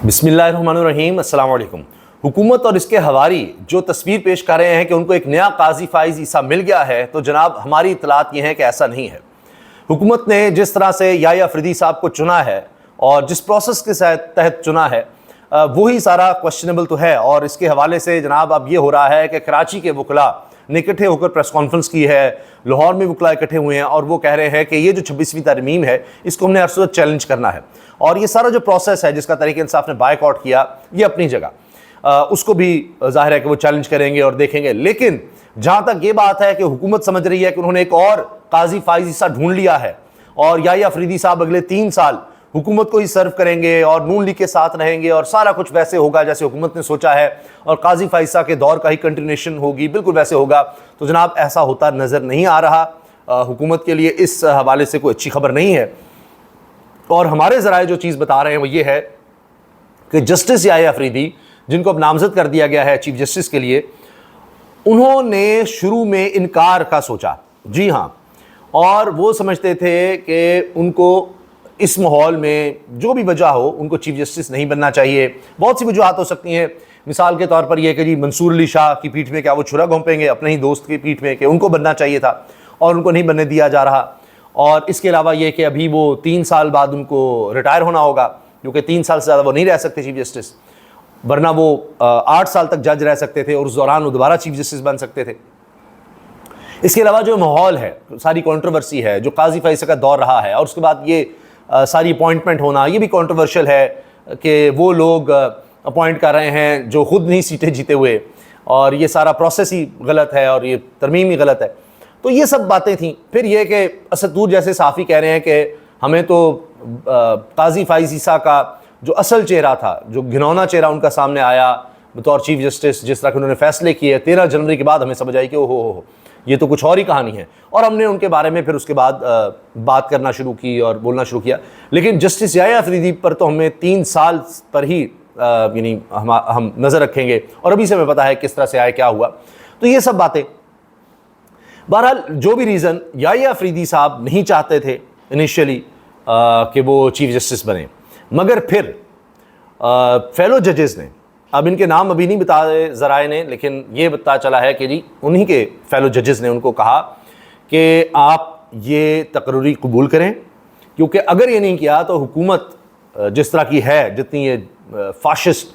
बिस्मिल्लाहिर्रहमानिर्रहीम, अस्सलाम वालेकुम। हुकूमत और इसके हवारी जो तस्वीर पेश कर रहे हैं कि उनको एक नया काजी फाइज ईसा मिल गया है, तो जनाब हमारी इतलात ये है कि ऐसा नहीं है। हुकूमत ने जिस तरह से याह्या अफरीदी साहब को चुना है और जिस प्रोसेस के तहत चुना है वही सारा क्वेश्चनेबल तो है। और इसके हवाले से जनाब अब ये हो रहा है कि कराची के वकला ने इकट्ठे होकर प्रेस कॉन्फ्रेंस की है, लाहौर में वकला इकट्ठे हुए हैं और वो कह रहे हैं कि ये जो 26वीं तरमीम है इसको हमने हर सूरत चैलेंज करना है। और ये सारा जो प्रोसेस है जिसका तहरीक इंसाफ ने बायकॉट किया, ये अपनी जगह उसको भी जाहिर है कि वो चैलेंज करेंगे और देखेंगे। लेकिन जहां तक ये बात है कि हुकूमत समझ रही है कि उन्होंने एक और काजी फाइज ईसा ढूंढ लिया है और याह्या अफरीदी साहब अगले 3 साल हुकूमत को ही सर्व करेंगे और नून लीग के साथ रहेंगे और सारा कुछ वैसे होगा जैसे हुकूमत ने सोचा है और काजी फाइज ईसा के दौर का ही कंटिन्यूएशन होगी, बिल्कुल वैसे होगा। तो जनाब ऐसा होता नज़र नहीं आ रहा। हुकूमत के लिए इस हवाले से कोई अच्छी खबर नहीं है। और हमारे ज़राए जो चीज़ बता रहे हैं वो ये है कि जस्टिस याह्या अफरीदी, जिनको अब नामजद कर दिया गया है चीफ जस्टिस के लिए, उन्होंने शुरू में इनकार का सोचा, जी हाँ, और वो समझते थे कि उनको इस माहौल में जो भी वजह हो उनको चीफ जस्टिस नहीं बनना चाहिए। बहुत सी वजूहत हो सकती हैं, मिसाल के तौर पर यह कि जी मंसूर अली शाह की पीठ में क्या वो छुरा घोंपेंगे अपने ही दोस्त की पीठ में, कि उनको बनना चाहिए था और उनको नहीं बनने दिया जा रहा। और इसके अलावा ये कि अभी वो 3 साल बाद उनको रिटायर होना होगा, क्योंकि 3 साल से ज़्यादा वो नहीं रह सकते चीफ जस्टिस, वरना वो 8 साल तक जज रह सकते थे और उस दौरान वो दोबारा चीफ जस्टिस बन सकते थे। इसके अलावा जो माहौल है, सारी कंट्रोवर्सी है जो काजी फाइज का दौर रहा है, और उसके बाद ये सारी अपॉइंटमेंट होना, ये भी कंट्रोवर्शियल है कि वो लोग अपॉइंट कर रहे हैं जो खुद नहीं सीटें जीते हुए, और ये सारा प्रोसेस ही गलत है और ये तरमीम ही गलत है। तो ये सब बातें थी। फिर ये कि असदूर जैसे साफ़ी कह रहे हैं कि हमें तो काजी फाइज ईसा का जो असल चेहरा था, जो घिनौना चेहरा उनका सामने आया बतौर चीफ जस्टिस, जिस तरह के उन्होंने फैसले किए 13 जनवरी के बाद, हमें समझ आई कि ओहो ये तो कुछ और ही कहानी है। और हमने उनके बारे में फिर उसके बाद बात करना शुरू की और बोलना शुरू किया। लेकिन जस्टिस याह्या अफरीदी पर तो हमें 3 साल पर ही यानी हम नज़र रखेंगे, और अभी से हमें पता है किस तरह से आया, क्या हुआ। तो ये सब बातें, बहरहाल जो भी रीज़न, याह्या अफरीदी साहब नहीं चाहते थे इनिशियली कि वो चीफ जस्टिस बने, मगर फिर फेलो जजेस ने, अब इनके नाम अभी नहीं बताए ज़राए ने, लेकिन ये पता चला है कि जी उन्हीं के फेलो जजेस ने उनको कहा कि आप ये तकरीर कबूल करें, क्योंकि अगर ये नहीं किया तो हुकूमत जिस तरह की है, जितनी ये फाशिस्ट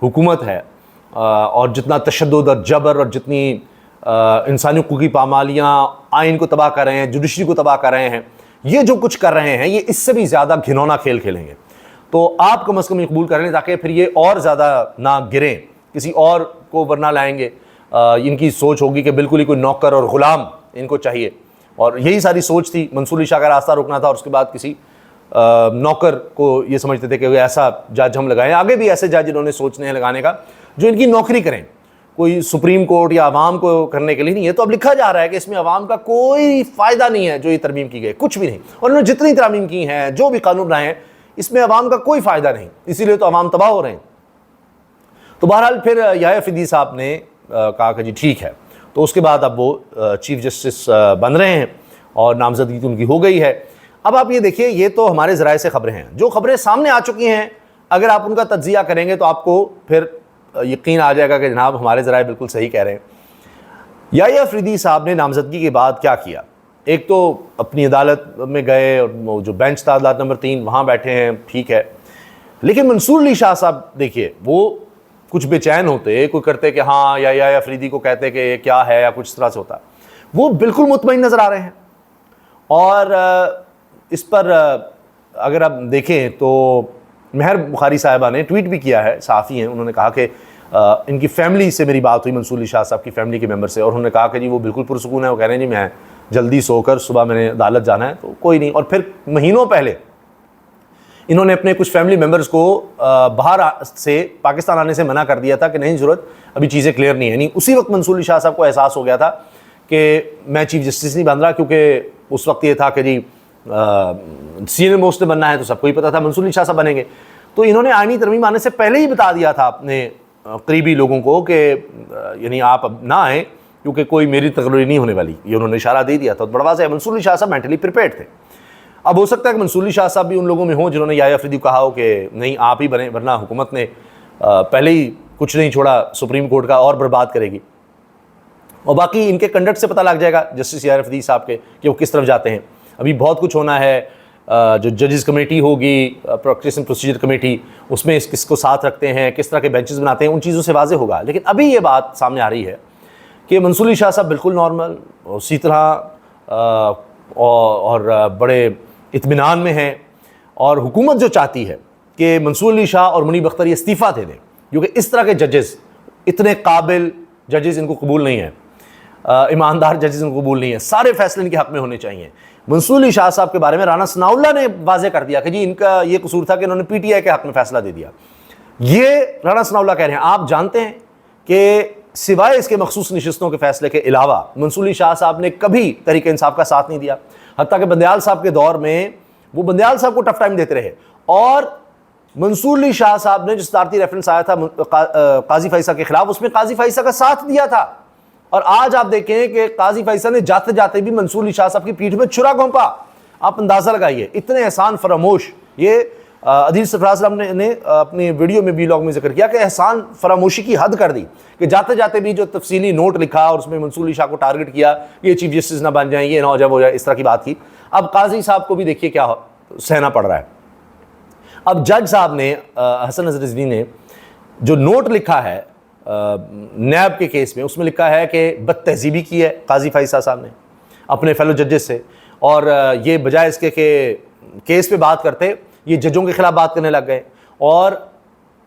हुकूमत है और जितना तशद्दुद और जबर और जितनी इंसानी हकूक़ की पामालियाँ, आइन को तबाह कर रहे हैं, जुडिशरी को तबाह कर रहे हैं, ये जो कुछ कर रहे हैं ये इससे भी ज़्यादा घिनौना खेल खेलेंगे। तो आप कम अज़ कम ये कबूल कर लें ताकि फिर ये और ज़्यादा ना गिरें, किसी और को वरना लाएंगे। इनकी सोच होगी कि बिल्कुल ही कोई नौकर और ग़ुलाम इनको चाहिए, और यही सारी सोच थी। मंसूर अली शाह का रास्ता रोकना था और उसके बाद किसी नौकर को ये समझते थे कि ऐसा जज हम लगाएं। आगे भी ऐसे जज इन्होंने सोचने हैं लगाने का जो इनकी नौकरी करें, कोई सुप्रीम कोर्ट या अवाम को करने के लिए नहीं है। तो अब लिखा जा रहा है कि इसमें अवाम का कोई फ़ायदा नहीं है, जो ये तरमीम की गई कुछ भी नहीं, और इन्होंने जितनी तरमीम की हैं, जो भी कानून बनाए हैं, इसमें अवाम का कोई फ़ायदा नहीं, इसीलिए तो अवाम तबाह हो रहे हैं। तो बहरहाल फिर याह्या अफरीदी साहब ने कहा कि जी ठीक है। तो उसके बाद अब वो चीफ जस्टिस बन रहे हैं और नामजदगी उनकी हो गई है। अब आप ये देखिए, ये तो हमारे ज़राए से ख़बरें हैं, जो ख़बरें सामने आ चुकी हैं, अगर आप उनका तज्ज़िया करेंगे तो आपको फिर यकीन आ जाएगा कि जनाब हमारे ज़राए बिल्कुल सही कह रहे हैं। याह्या अफरीदी साहब ने नामजदगी के बाद क्या किया, एक तो अपनी अदालत में गए और वो जो बेंच था अदालत नंबर 3, वहाँ बैठे हैं, ठीक है। लेकिन मंसूर अली शाह साहब देखिए, वो कुछ बेचैन होते, कोई करते कि हाँ याह्या अफरीदी को कहते कि ये क्या है या कुछ इस तरह से होता, वो बिल्कुल मुतमईन नज़र आ रहे हैं। और इस पर अगर आप देखें तो महर बुखारी साहिबा ने ट्वीट भी किया है, साफ़ी हैं, उन्होंने कहा कि इनकी फ़ैमिली से मेरी बात हुई, मंसूर अली शाह साहब की फ़ैमिली के मेंबर से, और उन्होंने कहा कि जी वो बिल्कुल पुरसुकून है। वो कह रहे हैं जी मैं जल्दी सोकर सुबह मैंने अदालत जाना है, तो कोई नहीं। और फिर महीनों पहले इन्होंने अपने कुछ फैमिली मेम्बर्स को बाहर से पाकिस्तान आने से मना कर दिया था कि नहीं ज़रूरत, अभी चीज़ें क्लियर नहीं है। नहीं, उसी वक्त मंसूर अली शाह साहब को एहसास हो गया था कि मैं चीफ जस्टिस नहीं बन रहा, क्योंकि उस वक्त ये था कि जी सीनियर मोस्ट में बनना है, तो सबको ही पता था मंसूर अली शाह साहब बनेंगे। तो इन्होंने आईनी तरमीम आने से पहले ही बता दिया था अपने करीबी लोगों को कि यानी आप अब ना आएँ, क्योंकि कोई मेरी तकरीर नहीं होने वाली, ये उन्होंने इशारा दे दिया था। तो बड़ा वाज़ेह मंसूर अली शाह साहब मेंटली प्रिपेयर्ड थे। अब हो सकता है कि मंसूर अली शाह साहब भी उन लोगों में हों जिन्होंने याया अफरीदी को कहा हो कि नहीं आप ही बने, वरना हुकूमत ने पहले ही कुछ नहीं छोड़ा सुप्रीम कोर्ट का और बर्बाद करेगी। और बाकी इनके कंडक्ट से पता लग जाएगा जस्टिस याया अफरीदी साहब के कि वो किस तरफ जाते हैं। अभी बहुत कुछ होना है, जो जजेस कमेटी होगी, प्रोसिक्यूशन प्रोसीजर कमेटी, उसमें किसको साथ रखते हैं, किस तरह के बेंचेस बनाते हैं, उन चीज़ों से वाज़े होगा। लेकिन अभी ये बात सामने आ रही है कि मंसूर अली शाह साहब बिल्कुल नॉर्मल, उसी तरह और बड़े इत्मीनान में हैं। और हुकूमत जो चाहती है कि मंसूर अली शाह और मुनीब अख्तर ये इस्तीफ़ा दे दें, क्योंकि इस तरह के जजेस, इतने काबिल जजेस इनको कबूल नहीं है, ईमानदार जजेस इनको कबूल नहीं है, सारे फैसले इनके हक़ में होने चाहिए। मंसूर अली शाह साहब के बारे में राना सनाउल्लाह ने वाज़े कर दिया कि जी इनका ये कसूर था कि इन्होंने PTI के हक़ में फ़ैसला दे दिया। ये राना सनाउल्लाह कह रहे हैं। आप जानते हैं कि सिवाय इसके मखसूस नशिस्तों के फैसले के अलावा मंसूर अली शाह साहब ने कभी तहरीक इंसाफ का साथ नहीं दिया। हत्ता कि बंदयाल साहब के दौर में वो बंदयाल साहब को टफ टाइम देते रहे। और मंसूर अली शाह साहब ने जो सदारती रेफरेंस आया था काजी फैसा के खिलाफ, उसमें काजी फैसा का साथ दिया था। और आज आप देखें कि काजी फैसा ने जाते जाते भी मंसूर अली शाह साहब की पीठ में छुरा घोंपा। आप अंदाजा लगाइए, इतने एहसान फरामोश। ये अदील सरफराज साहब ने अपनी वीडियो में व्लॉग में जिक्र किया कि एहसान फरामोशी की हद कर दी कि जाते जाते भी जो तफसीली नोट लिखा और उसमें मंसूर अली शाह को टारगेट किया, ये चीफ जस्टिस ना बन जाए, ये ना हो जाए, वो जाए, इस तरह की बात की। अब काजी साहब को भी देखिए क्या सहना पड़ रहा है। अब जज साहब ने, हसन नजर रिजवी ने जो नोट लिखा है नैब के केस में, उसमें लिखा है कि बदतहजीबी की है काजी फैसा साहब ने अपने फेलो जजेस से। और ये बजाय इसके कि केस पे बात करते, ये जजों के खिलाफ बात करने लग गए। और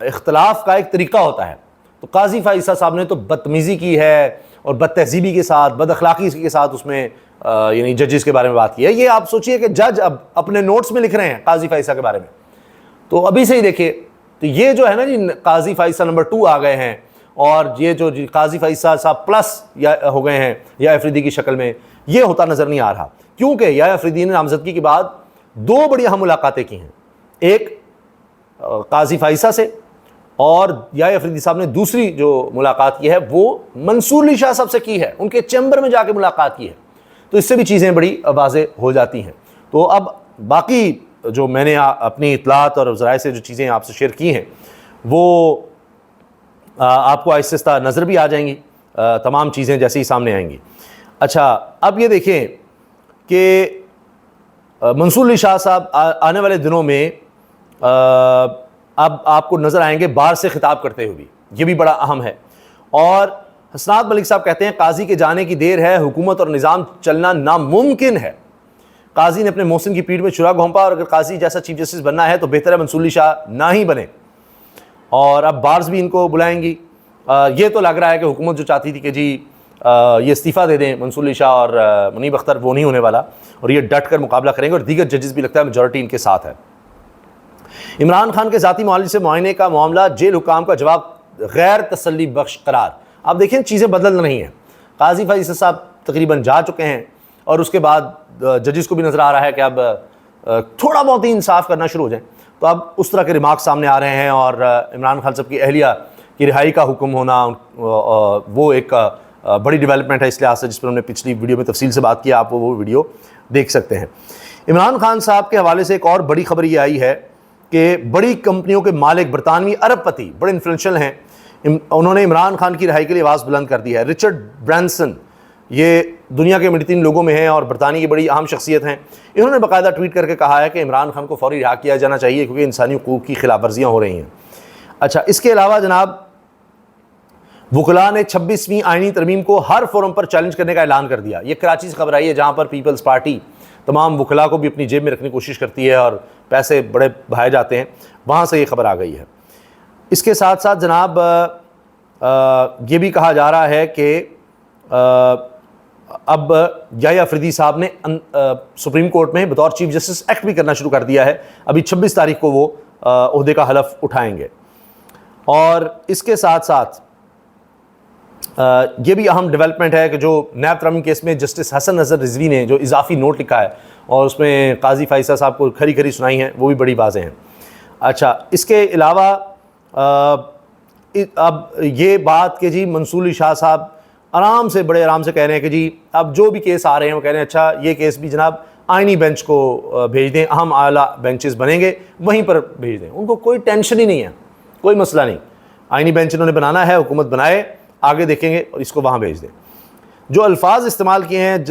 इख्तलाफ का एक तरीका होता है, तो काजी फैसा साहब ने तो बदतमीज़ी की है और बदतहजीबी के साथ, बद अखलाकी के साथ उसमें यानी जजेस के बारे में बात की है। ये आप सोचिए कि जज अब अपने नोट्स में लिख रहे हैं काजी फैसा के बारे में। तो अभी से ही देखिए, तो ये जो है ना जी, काजी फैसा नंबर 2 आ गए हैं। और ये जो काजी फैसा साहब प्लस या हो गए हैं या अफरीदी की शक्ल में, ये होता नज़र नहीं आ रहा। क्योंकि या अफरीदी ने नामजदगी के बाद 2 बड़ी अहम मुलाकातें की हैं, एक काजी फैसा से, और या अफरीदी साहब ने दूसरी जो मुलाकात की है वो मंसूर अली शाह साहब से की है, उनके चैम्बर में जाके मुलाकात की है। तो इससे भी चीज़ें बड़ी वाज़ेह हो जाती हैं। तो अब बाकी जो मैंने अपनी इतलात और ज़राए से जो चीज़ें आपसे शेयर की हैं, वो आपको आहिस्ता आहिस्ता नज़र भी आ जाएंगी, तमाम चीज़ें जैसे ही सामने आएंगी। अच्छा, अब ये देखें कि मंसूर अली शाह साहब आने वाले दिनों में अब आपको नज़र आएंगे बार से खिताब करते हुए भी, ये भी बड़ा अहम है। और हसनात मलिक साहब कहते हैं काजी के जाने की देर है, हुकूमत और निज़ाम चलना नामुमकिन है। काजी ने अपने मोहसिन की पीठ में छुरा घोंपा, और अगर काजी जैसा चीफ जस्टिस बनना है तो बेहतर है मंसूर अली शाह ना ही बने। और अब बार्स भी इनको बुलाएंगी। ये तो लग रहा है कि हुकूमत जो चाहती थी कि जी ये इस्तीफ़ा दे दें मंसूर अली शाह और मुनीब अख्तर, वो नहीं होने वाला, और ये डट कर मुकाबला करेंगे। और दीगर जजेस भी लगता है मेजॉरिटी इनके साथ है। इमरान खान के ज़ाती मामले से मुआयने का मामला, जेल हुकाम का जवाब गैर तसल्ली बख्श करार। आप देखें चीज़ें बदल रही हैं। काजी फैसल साहब तकरीबन जा चुके हैं, और उसके बाद जजेस को भी नज़र आ रहा है कि अब थोड़ा बहुत ही इंसाफ करना शुरू हो जाए। तो अब उस तरह के रिमार्क सामने आ रहे हैं। और इमरान खान साहब की अहलिया की रिहाई का हुक्म होना, वो एक बड़ी डेवलपमेंट है इस लिहाज से, जिस पर हमने पिछली वीडियो में तफसील से बात की, आप वो वीडियो देख सकते हैं। इमरान खान साहब के हवाले से एक और बड़ी खबर ये आई है कि बड़ी कंपनियों के मालिक बरतानवी अरबपति बड़े इन्फ्लुएंशियल हैं, उन्होंने इमरान खान की रिहाई के लिए आवाज़ बुलंद कर दी है। रिचर्ड ब्रांसन, ये दुनिया के 3 लोगों में हैं और बरतानिया की बड़ी अहम शख्सियत हैं। इन्होंने बाकायदा ट्वीट करके कहा है कि इमरान खान को फौरी रिहा किया जाना चाहिए क्योंकि इंसानी हुकूक की खिलाफ वर्जियाँ हो रही हैं। अच्छा, इसके अलावा जनाब वकला ने 26वीं आईनी तरमीम को हर फोरम पर चैलेंज करने का ऐलान कर दिया। ये कराची से खबर आई है, जहाँ पर पीपल्स पार्टी तमाम वकला को भी अपनी जेब में रखने की कोशिश करती है और पैसे बड़े बहाए जाते हैं, वहाँ से ये खबर आ गई है। इसके साथ साथ जनाब ये भी कहा जा रहा है कि अब याया अफरीदी साहब ने सुप्रीम कोर्ट में बतौर चीफ जस्टिस एक्ट भी करना शुरू कर दिया है। अभी 26 तारीख को वो ओहदे का हलफ उठाएंगे। और इसके साथ साथ ये भी अहम डेवलपमेंट है कि जो नैब तरमीम केस में जस्टिस हसन नज़र रिजवी ने जो इजाफी नोट लिखा है और उसमें काजी फैसा साहब को खरी खरी सुनाई हैं, वो भी बड़ी वाज़ेह हैं। अच्छा, इसके अलावा अब ये बात कि जी मंसूर अली शाह साहब बड़े आराम से कह रहे हैं कि जी अब जो भी केस आ रहे हैं वो कह रहे हैं अच्छा ये केस भी जनाब आईनी बेंच को भेज दें, अहम आला बेंचेस बनेंगे वहीं पर भेज दें, उनको कोई टेंशन ही नहीं है, कोई मसला नहीं। आईनी बेंच इन्होंने बनाना है, हुकूमत बनाए, आगे देखेंगे और इसको वहाँ भेज दें। जो अल्फाज इस्तेमाल किए हैं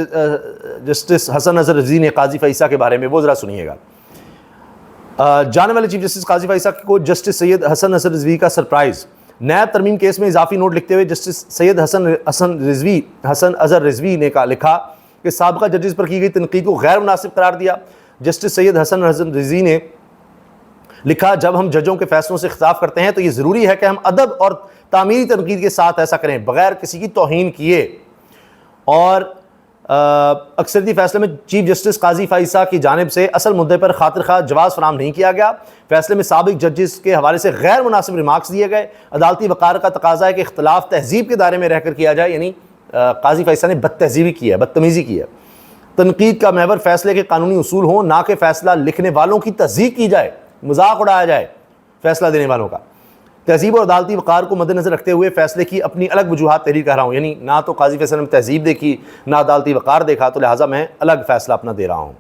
जस्टिस हसन नज़र रिजवी ने काजी फैसा के बारे में, वो ज़रा सुनिएगा। जाने वाले चीफ जस्टिस काजी फैसा को जस्टिस सैयद हसन नज़र रिजवी का सरप्राइज़। नैब तरमीम केस में इजाफी नोट लिखते हुए जस्टिस सैयद हसन अजहर रिजवी ने लिखा कि साबिक़ा जजेस पर की गई तनकीद को गैर मुनासिब करार दिया। जस्टिस सैयद हसन रिजवी ने लिखा, जब हम जजों के फैसलों से खिताब करते हैं तो ये ज़रूरी है कि हम अदब और तामीरी तनकीद के साथ ऐसा करें, बगैर किसी की तौहीन किए। और अक्सरती फैसले में चीफ जस्टिस काजी फैसा की जानिब से असल मुद्दे पर खातिर खा जवाब फराम नहीं किया गया। फैसले में साबिक जजेस के हवाले से गैर मुनासिब रिमार्क्स दिए गए। अदालती वक़ार का तकाजा है कि इख्तलाफ तहजीब के दायरे में रहकर किया जाए, यानी काजी फैसा ने बदतहजीबी की है, बदतमीज़ी की है। तनकीद का महवर फैसले के कानूनी उसूल हो, ना कि फैसला लिखने वालों की तस्दीक की जाए, मजाक उड़ाया जाए फैसला देने वालों का। तहजीब और अदालती वक़ार को मद्देनज़र रखते हुए फैसले की अपनी अलग वजूहात तहरीर कर रहा हूँ, यानी ना तो काजी फैसल ने तहजीब देखी, ना अदालती वक़ार देखा, तो लिहाजा मैं अलग फ़ैसला अपना दे रहा हूँ।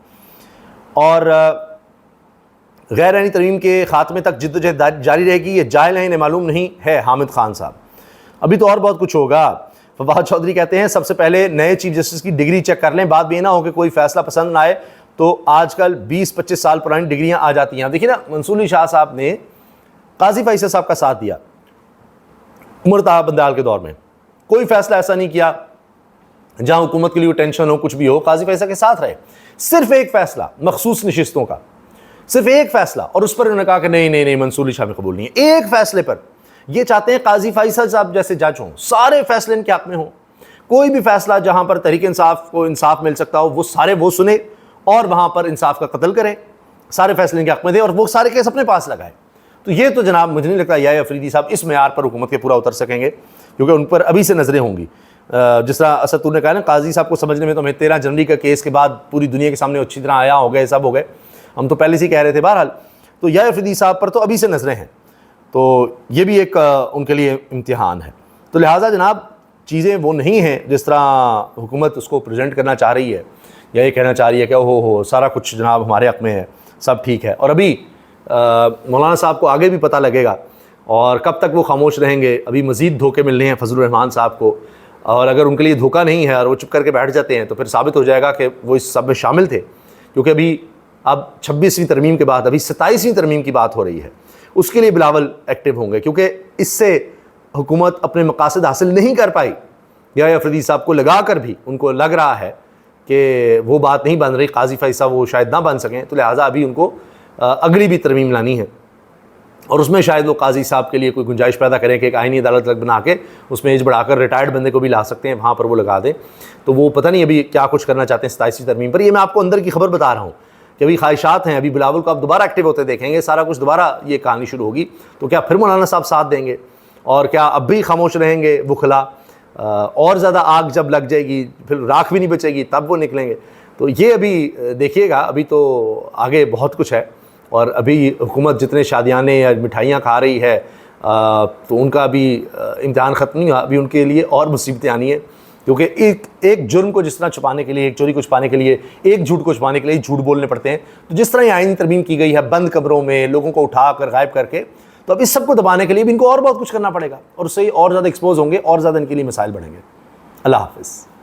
और गैर आईनी तरमीम के खात्मे तक जिद्दोजहद जारी रहेगी, ये जाहिल हैं, इन्हें मालूम नहीं है। हामिद खान साहब, अभी तो और बहुत कुछ होगा। फवाद चौधरी कहते हैं सबसे पहले नए चीफ जस्टिस की डिग्री चेक कर लें, बात भी ना हो कि कोई फ़ैसला पसंद ना आए तो आजकल 20-25 साल पुरानी डिग्रियाँ आ जाती हैं। देखिए ना, मंसूर अली शाह साहब ने काजी फैसल साहब का साथ दिया उमर ताहा बंदाल के दौर में, कोई फैसला ऐसा नहीं किया जहां हुकूमत के लिए टेंशन हो, कुछ भी हो, काजी फैसल के साथ रहे। सिर्फ एक फैसला मखसूस नशिस्तों का, सिर्फ एक फैसला, और उस पर उन्होंने कहा कि नहीं नहीं नहीं मंसूर अली शाह में कबूल नहीं है। एक फैसले पर ये चाहते हैं काजी फैसल साहब जैसे जज हों, सारे फैसले इनके हक में हों। कोई भी फैसला जहां पर तहरीक इंसाफ को इंसाफ मिल सकता हो, वो सारे वो सुने और वहां पर इंसाफ का कत्ल करें, सारे फैसले इनके हक में दे और वो सारे केस अपने पास लगाए। तो ये तो जनाब मुझे नहीं लगता याया अफरीदी साहब इस मेयार पर हुकूमत के पूरा उतर सकेंगे, क्योंकि उन पर अभी से नजरें होंगी। जिस तरह असदुर ने कहा ना, काजी साहब को समझने में तो हमें 13 जनवरी का केस के बाद पूरी दुनिया के सामने अच्छी तरह आया हो गए, सब हो गए, हम तो पहले से ही कह रहे थे। बहरहाल तो याया अफरीदी साहब पर तो अभी से नजरें हैं, तो ये भी एक उनके लिए इम्तिहान है। तो लिहाजा जनाब चीज़ें वो नहीं हैं जिस तरह हुकूमत उसको प्रेजेंट करना चाह रही है, या ये कहना चाह रही है कि हो सारा कुछ जनाब हमारे हक़ में है, सब ठीक है। और अभी मौलाना साहब को आगे भी पता लगेगा, और कब तक वो खामोश रहेंगे। अभी मज़ीद धोखे मिलने हैं फजलुर रहमान साहब को, और अगर उनके लिए धोखा नहीं है और वो चुप करके बैठ जाते हैं तो फिर साबित हो जाएगा कि वो इस सब में शामिल थे। क्योंकि अभी अब 26वीं तरमीम के बाद अभी 27वीं तरमीम की बात हो रही है, उसके लिए बिलावल एक्टिव होंगे, क्योंकि इससे हुकूमत अपने मकासद हासिल नहीं कर पाई। या अफरीदी साहब को लगा कर भी उनको लग रहा है कि वो बात नहीं बन रही, काजी फैसा वो शायद ना बन सकें, तो लिहाजा अभी उनको अगली भी तरमीम लानी है, और उसमें शायद वो काजी साहब के लिए कोई गुंजाइश पैदा करें कि एक आईनी अदालत बना के उसमें एज बढ़ाकर रिटायर्ड बंदे को भी ला सकते हैं, वहाँ पर वो लगा दें। तो वो पता नहीं अभी क्या कुछ करना चाहते हैं 27वीं तरमीम पर। ये मैं आपको अंदर की खबर बता रहा हूँ कि अभी ख्वाहिशात हैं। अभी बिलावल को आप दोबारा एक्टिव होते देखेंगे, सारा कुछ दोबारा ये कहानी शुरू होगी। तो क्या फिर मौलाना साहब साथ देंगे, और क्या अब भी खामोश रहेंगे बुखला? और ज़्यादा आग जब लग जाएगी फिर राख भी नहीं बचेगी, तब वो निकलेंगे। तो ये अभी देखिएगा, अभी तो आगे बहुत कुछ है। और अभी हुकूमत जितने शादियाने या मिठाइयाँ खा रही है तो उनका अभी इम्तिहान ख़त्म नहीं हुआ, अभी उनके लिए और मुसीबतें आनी है। क्योंकि एक जुर्म को जिस तरह छुपाने के लिए, एक चोरी को छुपाने के लिए, एक झूठ को छुपाने के लिए झूठ बोलने पड़ते हैं, तो जिस तरह ये आईनी तरमीम की गई है बंद कमरों में लोगों को उठा कर गायब करके, तो अब इस सब को दबाने के लिए भी इनको और बहुत कुछ करना पड़ेगा, और उससे और ज़्यादा एक्सपोज होंगे और ज़्यादा इनके लिए मसाइल बढ़ेंगे। अल्लाह हाफ़िज़।